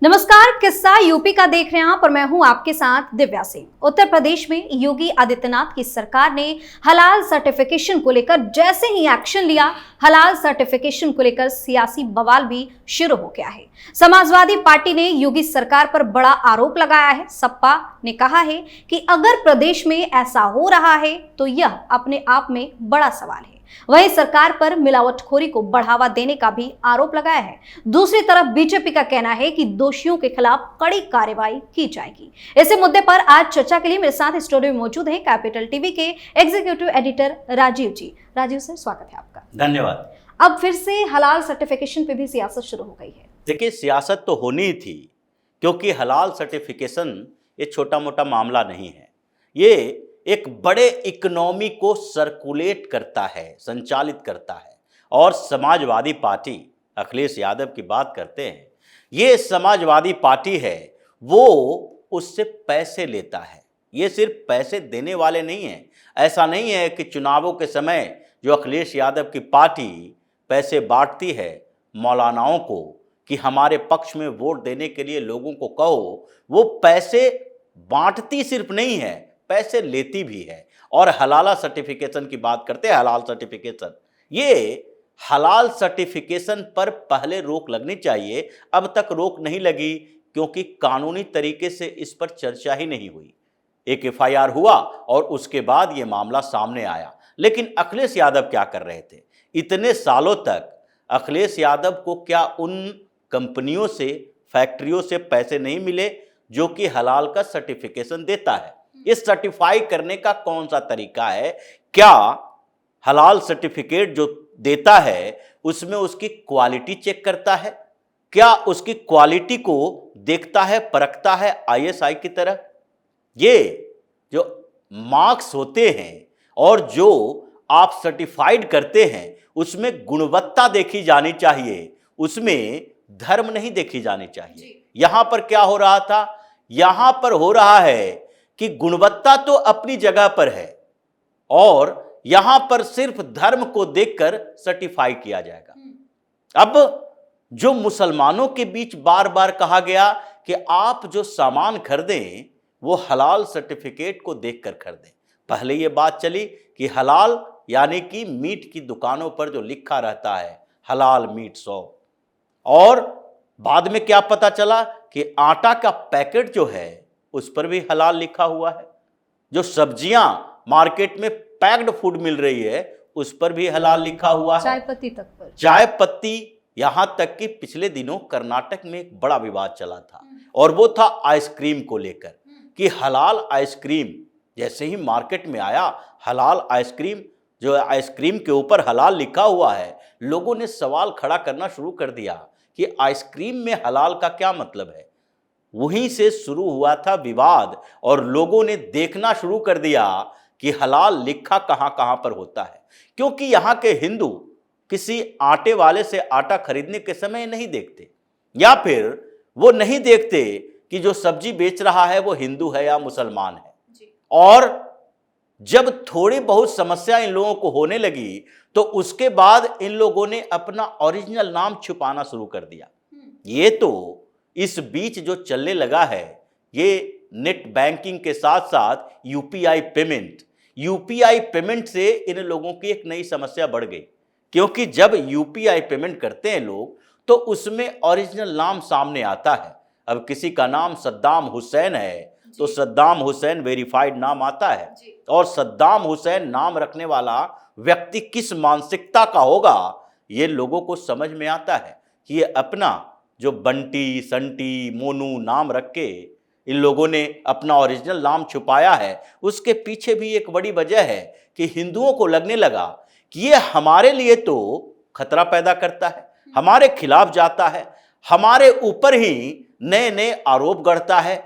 नमस्कार, किस्सा यूपी का देख रहे हैं आप और मैं हूं आपके साथ दिव्या सिंह। उत्तर प्रदेश में योगी आदित्यनाथ की सरकार ने हलाल सर्टिफिकेशन को लेकर जैसे ही एक्शन लिया, हलाल सर्टिफिकेशन को लेकर सियासी बवाल भी शुरू हो गया है। समाजवादी पार्टी ने योगी सरकार पर बड़ा आरोप लगाया है। सपा ने कहा है कि अगर प्रदेश में ऐसा हो रहा है तो यह अपने आप में बड़ा सवाल है। वहीं सरकार पर मिलावटखोरी को बढ़ावा देने का भी आरोप लगाया है। दूसरी तरफ बीजेपी का कहना है कि दोषियों के खिलाफ कड़ी कार्रवाई की जाएगी। इसी मुद्दे पर आज चर्चा के लिए मेरे साथ स्टूडियो में मौजूद हैं कैपिटल टीवी के एग्जीक्यूटिव एडिटर राजीव जी। राजीव सर, स्वागत है आपका। धन्यवाद। अब फिर से हलाल सर्टिफिकेशन पे भी सियासत शुरू हो गई है। देखिए, सियासत तो होनी ही थी, क्योंकि हलाल सर्टिफिकेशन ये छोटा मोटा मामला नहीं है। ये एक बड़े इकोनॉमी को सर्कुलेट करता है, संचालित करता है। और समाजवादी पार्टी, अखिलेश यादव की बात करते हैं, ये समाजवादी पार्टी है, वो उससे पैसे लेता है। ये सिर्फ पैसे देने वाले नहीं हैं। ऐसा नहीं है कि चुनावों के समय जो अखिलेश यादव की पार्टी पैसे बांटती है मौलानाओं को कि हमारे पक्ष में वोट देने के लिए लोगों को कहो, वो पैसे बांटती सिर्फ नहीं है, पैसे लेती भी है। और हलाला सर्टिफिकेशन की बात करते हैं, हलाल सर्टिफिकेशन, ये हलाल सर्टिफिकेशन पर पहले रोक लगनी चाहिए। अब तक रोक नहीं लगी क्योंकि कानूनी तरीके से इस पर चर्चा ही नहीं हुई। एक एफआईआर हुआ और उसके बाद ये मामला सामने आया। लेकिन अखिलेश यादव क्या कर रहे थे इतने सालों तक? अखिलेश यादव को क्या उन कंपनियों से, फैक्ट्रियों से पैसे नहीं मिले जो कि हलाल का सर्टिफिकेशन देता है? इस सर्टिफाई करने का कौन सा तरीका है? क्या हलाल सर्टिफिकेट जो देता है उसमें उसकी क्वालिटी चेक करता है? क्या उसकी क्वालिटी को देखता है, परखता है आईएसआई की तरह? ये जो मार्क्स होते हैं और जो आप सर्टिफाइड करते हैं उसमें गुणवत्ता देखी जानी चाहिए, उसमें धर्म नहीं देखी जानी चाहिए। यहां पर क्या हो रहा था? यहां पर हो रहा है कि गुणवत्ता तो अपनी जगह पर है और यहां पर सिर्फ धर्म को देखकर सर्टिफाई किया जाएगा। अब जो मुसलमानों के बीच बार बार कहा गया कि आप जो सामान खरीदें वो हलाल सर्टिफिकेट को देखकर खरीदें। पहले ये बात चली कि हलाल यानी कि मीट की दुकानों पर जो लिखा रहता है हलाल मीट शॉप, और बाद में क्या पता चला कि आटा का पैकेट जो है उस पर भी हलाल लिखा हुआ है। जो सब्जियां मार्केट में पैक्ड फूड मिल रही है उस पर भी हलाल लिखा हुआ है। चाय पत्ती तक पर, चाय पत्ती, यहां तक कि पिछले दिनों कर्नाटक में एक बड़ा विवाद चला था और वो था आइसक्रीम को लेकर कि हलाल आइसक्रीम जैसे ही मार्केट में आया, हलाल आइसक्रीम, जो आइसक्रीम के ऊपर हलाल लिखा हुआ है, लोगों ने सवाल खड़ा करना शुरू कर दिया कि आइसक्रीम में हलाल का क्या मतलब है। वहीं से शुरू हुआ था विवाद और लोगों ने देखना शुरू कर दिया कि हलाल लिखा कहां कहां पर होता है। क्योंकि यहां के हिंदू किसी आटे वाले से आटा खरीदने के समय नहीं देखते, या फिर वो नहीं देखते कि जो सब्जी बेच रहा है वो हिंदू है या मुसलमान है। और जब थोड़ी बहुत समस्या इन लोगों को होने लगी तो उसके बाद इन लोगों ने अपना ओरिजिनल नाम छुपाना शुरू कर दिया। ये तो इस बीच जो चलने लगा है, ये नेट बैंकिंग के साथ साथ यूपीआई पेमेंट से इन लोगों की एक नई समस्या बढ़ गई। क्योंकि जब यूपीआई पेमेंट करते हैं लोग तो उसमें ओरिजिनल नाम सामने आता है। अब किसी का नाम सद्दाम हुसैन है तो सद्दाम हुसैन वेरीफाइड नाम आता है, और सद्दाम हुसैन नाम रखने वाला व्यक्ति किस मानसिकता का होगा ये लोगों को समझ में आता है कि ये अपना जो बंटी, संटी, मोनू नाम रख के इन लोगों ने अपना ओरिजिनल नाम छुपाया है। उसके पीछे भी एक बड़ी वजह है कि हिंदुओं को लगने लगा कि ये हमारे लिए तो खतरा पैदा करता है, हमारे खिलाफ जाता है, हमारे ऊपर ही नए नए आरोप गढ़ता है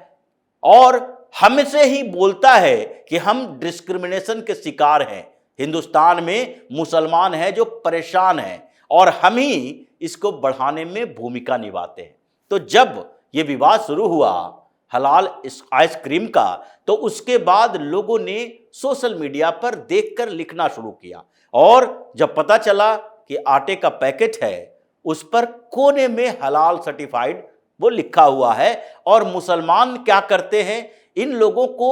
और हमसे ही बोलता है कि हम डिस्क्रिमिनेशन के शिकार हैं। हिंदुस्तान में मुसलमान हैं जो परेशान हैं और हम ही इसको बढ़ाने में भूमिका निभाते हैं। तो जब ये विवाद शुरू हुआ हलाल आइसक्रीम का, तो उसके बाद लोगों ने सोशल मीडिया पर देखकर लिखना शुरू किया और जब पता चला कि आटे का पैकेट है उस पर कोने में हलाल सर्टिफाइड वो लिखा हुआ है। और मुसलमान क्या करते हैं, इन लोगों को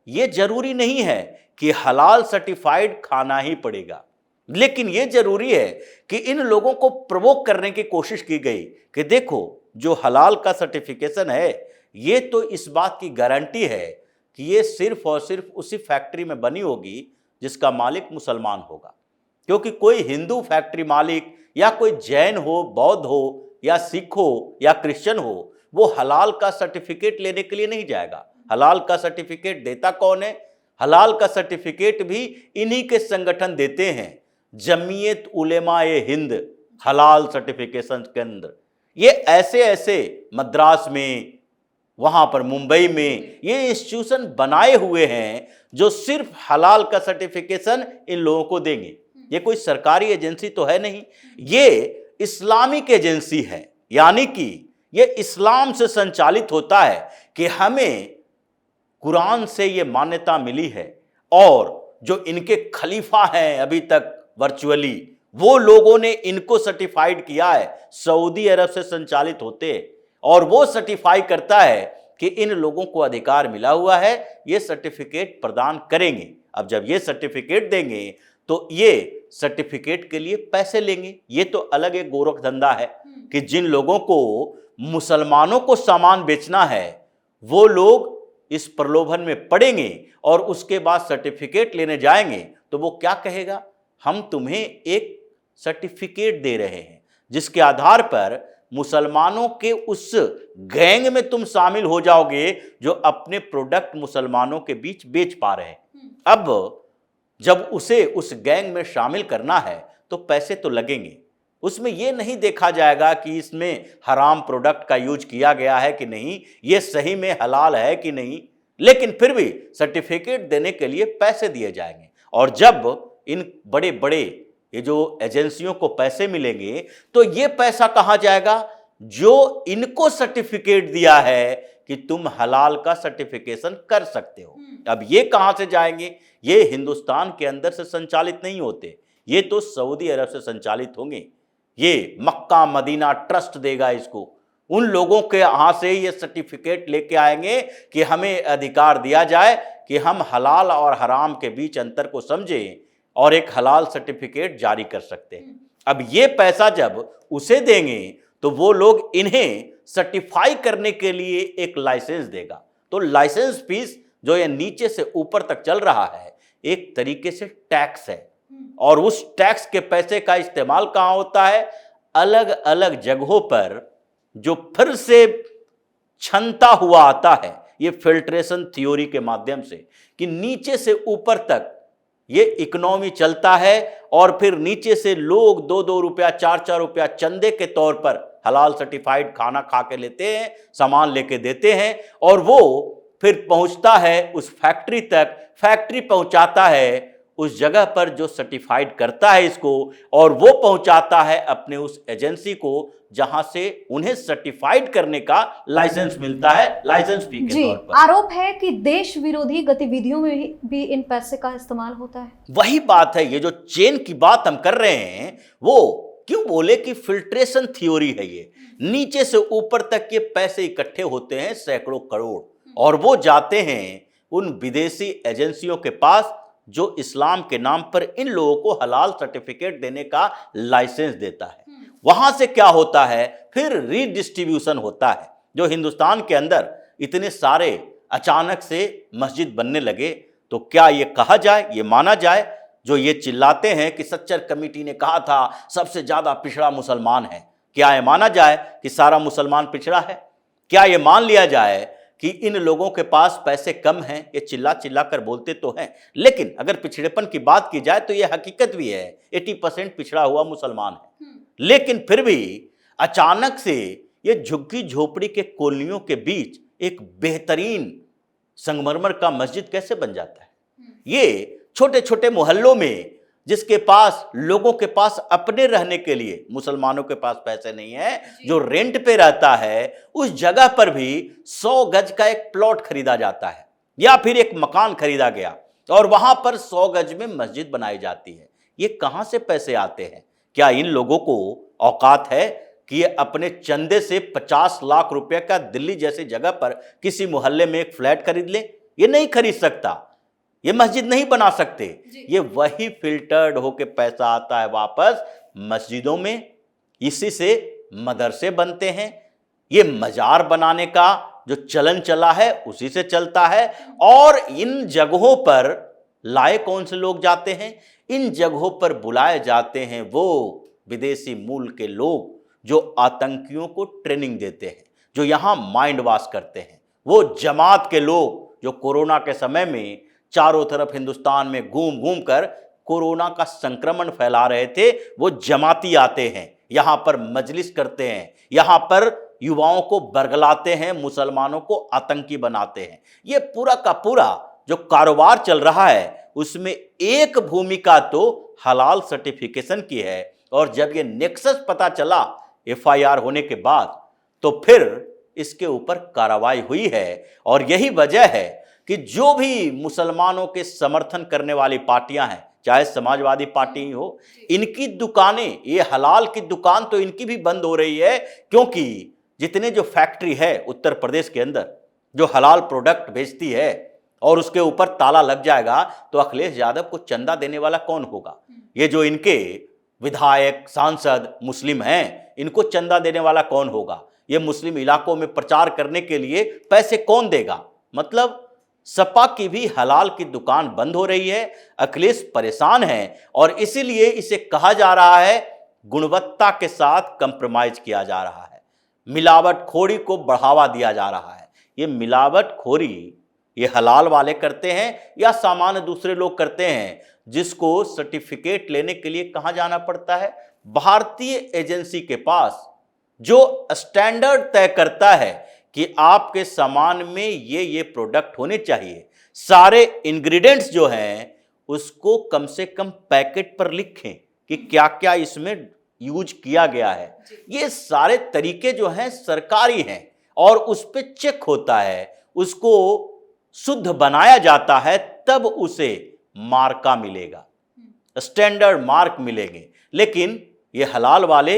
ये जरूरी नहीं है कि हलाल सर्टिफाइड खाना ही पड़ेगा, लेकिन ये जरूरी है कि इन लोगों को प्रवोक करने की कोशिश की गई कि देखो जो हलाल का सर्टिफिकेशन है ये तो इस बात की गारंटी है कि ये सिर्फ और सिर्फ उसी फैक्ट्री में बनी होगी जिसका मालिक मुसलमान होगा, क्योंकि कोई हिंदू फैक्ट्री मालिक या कोई जैन हो, बौद्ध हो या सिख हो या क्रिश्चियन हो, वो हलाल का सर्टिफिकेट लेने के लिए नहीं जाएगा। हलाल का सर्टिफिकेट देता कौन है? हलाल का सर्टिफिकेट भी इन्हीं के संगठन देते हैं, जमीयत उलेमा-ए हिंद हलाल सर्टिफिकेशन केंद्र। ये ऐसे ऐसे मद्रास में, वहां पर मुंबई में ये इंस्टीट्यूशन बनाए हुए हैं जो सिर्फ हलाल का सर्टिफिकेशन इन लोगों को देंगे। ये कोई सरकारी एजेंसी तो है नहीं, ये इस्लामिक एजेंसी है, यानी कि ये इस्लाम से संचालित होता है कि हमें कुरान से ये मान्यता मिली है और जो इनके खलीफा हैं अभी तक वर्चुअली, वो लोगों ने इनको सर्टिफाइड किया है, सऊदी अरब से संचालित होते हैं और वो सर्टिफाई करता है कि इन लोगों को अधिकार मिला हुआ है, ये सर्टिफिकेट प्रदान करेंगे। अब जब ये सर्टिफिकेट देंगे तो ये सर्टिफिकेट के लिए पैसे लेंगे। ये तो अलग एक गोरख धंधा है कि जिन लोगों को मुसलमानों को सामान बेचना है वो लोग इस प्रलोभन में पड़ेंगे और उसके बाद सर्टिफिकेट लेने जाएंगे तो वो क्या कहेगा, हम तुम्हें एक सर्टिफिकेट दे रहे हैं जिसके आधार पर मुसलमानों के उस गैंग में तुम शामिल हो जाओगे जो अपने प्रोडक्ट मुसलमानों के बीच बेच पा रहे हैं। अब जब उसे उस गैंग में शामिल करना है तो पैसे तो लगेंगे, उसमें यह नहीं देखा जाएगा कि इसमें हराम प्रोडक्ट का यूज किया गया है कि नहीं, ये सही में हलाल है कि नहीं, लेकिन फिर भी सर्टिफिकेट देने के लिए पैसे दिए जाएंगे। और जब इन बड़े बड़े ये जो एजेंसियों को पैसे मिलेंगे तो ये पैसा कहाँ जाएगा, जो इनको सर्टिफिकेट दिया है कि तुम हलाल का सर्टिफिकेशन कर सकते हो। अब ये कहाँ से जाएंगे, ये हिंदुस्तान के अंदर से संचालित नहीं होते, ये तो सऊदी अरब से संचालित होंगे। ये मक्का मदीना ट्रस्ट देगा इसको, उन लोगों के यहाँ से ये सर्टिफिकेट लेके आएंगे कि हमें अधिकार दिया जाए कि हम हलाल और हराम के बीच अंतर को समझें और एक हलाल सर्टिफिकेट जारी कर सकते हैं। अब ये पैसा जब उसे देंगे तो वो लोग इन्हें सर्टिफाई करने के लिए एक लाइसेंस देगा। तो लाइसेंस फीस जो ये नीचे से ऊपर तक चल रहा है एक तरीके से टैक्स है, और उस टैक्स के पैसे का इस्तेमाल कहाँ होता है, अलग अलग जगहों पर जो फिर से छनता हुआ आता है ये फिल्ट्रेशन थ्योरी के माध्यम से कि नीचे से ऊपर तक ये इकोनॉमी चलता है और फिर नीचे से लोग 2-2 रुपया 4-4 रुपया चंदे के तौर पर हलाल सर्टिफाइड खाना खा के लेते हैं, सामान लेके देते हैं और वो फिर पहुंचता है उस फैक्ट्री तक, फैक्ट्री पहुंचाता है उस जगह पर जो सर्टिफाइड करता है इसको, और वो पहुंचाता है अपने उस एजेंसी को जहां से उन्हें सर्टिफाइड करने का लाइसेंस मिलता है, लाइसेंस फी के तौर पर। आरोप है कि देश विरोधी गतिविधियों में भी इन पैसे का इस्तेमाल होता है। वही बात है, ये जो चेन की बात हम कर रहे हैं वो क्यों बोले कि फिल्ट्रेशन थ्योरी है, ये नीचे से ऊपर तक ये पैसे इकट्ठे होते हैं सैकड़ों करोड़, और वो जाते हैं उन विदेशी एजेंसियों के पास जो इस्लाम के नाम पर इन लोगों को हलाल सर्टिफिकेट देने का लाइसेंस देता है। वहां से क्या होता है, फिर रीडिस्ट्रीब्यूशन होता है। जो हिंदुस्तान के अंदर इतने सारे अचानक से मस्जिद बनने लगे तो क्या ये कहा जाए, ये माना जाए, जो ये चिल्लाते हैं कि सच्चर कमेटी ने कहा था सबसे ज्यादा पिछड़ा मुसलमान है, क्या ये माना जाए कि सारा मुसलमान पिछड़ा है? क्या ये मान लिया जाए कि इन लोगों के पास पैसे कम हैं? ये चिल्ला चिल्ला कर बोलते तो हैं, लेकिन अगर पिछड़ेपन की बात की जाए तो ये हकीकत भी है, 80% पिछड़ा हुआ मुसलमान है। लेकिन फिर भी अचानक से ये झुग्गी झोपड़ी के कॉलोनियों के बीच एक बेहतरीन संगमरमर का मस्जिद कैसे बन जाता है? ये छोटे छोटे मोहल्लों में जिसके पास लोगों के पास अपने रहने के लिए, मुसलमानों के पास पैसे नहीं है, जो रेंट पे रहता है, उस जगह पर भी 100 गज का एक प्लॉट खरीदा जाता है या फिर एक मकान खरीदा गया और वहां पर 100 गज में मस्जिद बनाई जाती है। ये कहां से पैसे आते हैं? क्या इन लोगों को औकात है कि ये अपने चंदे से 50 लाख रुपए का दिल्ली जैसी जगह पर किसी मोहल्ले में एक फ्लैट खरीद ले? ये नहीं खरीद सकता, ये मस्जिद नहीं बना सकते। ये वही फिल्टर्ड होके पैसा आता है वापस मस्जिदों में, इसी से मदरसे बनते हैं। ये मजार बनाने का जो चलन चला है उसी से चलता है। और इन जगहों पर लाए कौन से लोग जाते हैं? इन जगहों पर बुलाए जाते हैं वो विदेशी मूल के लोग जो आतंकियों को ट्रेनिंग देते हैं, जो यहाँ माइंड वॉश करते हैं। वो जमात के लोग जो कोरोना के समय में चारों तरफ हिंदुस्तान में घूम घूम कर कोरोना का संक्रमण फैला रहे थे, वो जमाती आते हैं, यहाँ पर मजलिस करते हैं, यहाँ पर युवाओं को बरगलाते हैं, मुसलमानों को आतंकी बनाते हैं। ये पूरा का पूरा जो कारोबार चल रहा है उसमें एक भूमिका तो हलाल सर्टिफिकेशन की है। और जब ये नेक्सस पता चला एफआईआर होने के बाद, तो फिर इसके ऊपर कार्रवाई हुई है। और यही वजह है कि जो भी मुसलमानों के समर्थन करने वाली पार्टियां हैं, चाहे समाजवादी पार्टी ही हो, इनकी दुकानें, ये हलाल की दुकान तो इनकी भी बंद हो रही है। क्योंकि जितने जो फैक्ट्री है उत्तर प्रदेश के अंदर जो हलाल प्रोडक्ट बेचती है और उसके ऊपर ताला लग जाएगा, तो अखिलेश यादव को चंदा देने वाला कौन होगा? ये जो इनके विधायक सांसद मुस्लिम हैं, इनको चंदा देने वाला कौन होगा? ये मुस्लिम इलाकों में प्रचार करने के लिए पैसे कौन देगा? मतलब सपा की भी हलाल की दुकान बंद हो रही है। अखिलेश परेशान है और इसीलिए इसे कहा जा रहा है गुणवत्ता के साथ कंप्रोमाइज किया जा रहा है, मिलावटखोरी को बढ़ावा दिया जा रहा है। ये मिलावटखोरी ये हलाल वाले करते हैं या सामान्य दूसरे लोग करते हैं, जिसको सर्टिफिकेट लेने के लिए कहाँ जाना पड़ता है? भारतीय एजेंसी के पास, जो स्टैंडर्ड तय करता है कि आपके सामान में ये प्रोडक्ट होने चाहिए। सारे इंग्रेडिएंट्स जो हैं उसको कम से कम पैकेट पर लिखें कि क्या क्या इसमें यूज किया गया है। ये सारे तरीके जो हैं सरकारी हैं और उस पर चेक होता है, उसको शुद्ध बनाया जाता है, तब उसे मार्का मिलेगा, स्टैंडर्ड मार्क मिलेंगे। लेकिन ये हलाल वाले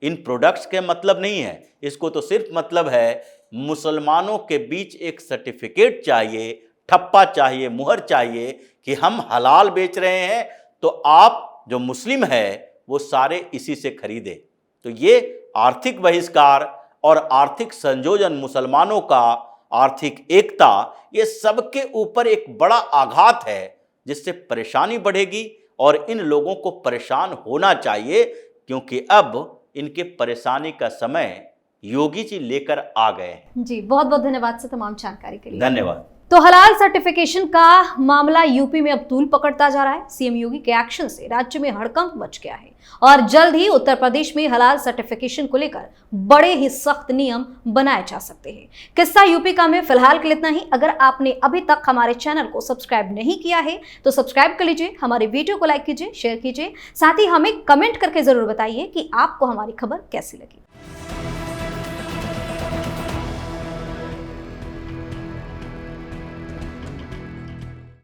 इन प्रोडक्ट्स के मतलब नहीं है, इसको तो सिर्फ मतलब है मुसलमानों के बीच एक सर्टिफिकेट चाहिए, ठप्पा चाहिए, मुहर चाहिए कि हम हलाल बेच रहे हैं, तो आप जो मुस्लिम है वो सारे इसी से खरीदे। तो ये आर्थिक बहिष्कार और आर्थिक संयोजन, मुसलमानों का आर्थिक एकता, ये सबके ऊपर एक बड़ा आघात है, जिससे परेशानी बढ़ेगी। और इन लोगों को परेशान होना चाहिए, क्योंकि अब इनके परेशानी का समय योगी जी लेकर आ गए हैं। जी, बहुत बहुत धन्यवाद सर तमाम जानकारी के लिए। धन्यवाद। तो हलाल सर्टिफिकेशन का मामला यूपी में अब तूल पकड़ता जा रहा है। सीएम योगी के एक्शन से राज्य में हड़कंप मच गया है और जल्द ही उत्तर प्रदेश में हलाल सर्टिफिकेशन को लेकर बड़े ही सख्त नियम बनाए जा सकते हैं। किस्सा यूपी का में फिलहाल के लिए इतना ही। अगर आपने अभी तक हमारे चैनल को सब्सक्राइब नहीं किया है तो सब्सक्राइब कर लीजिए, हमारे वीडियो को लाइक कीजिए, शेयर कीजिए, साथ ही हमें कमेंट करके जरूर बताइए कि आपको हमारी खबर कैसी लगी।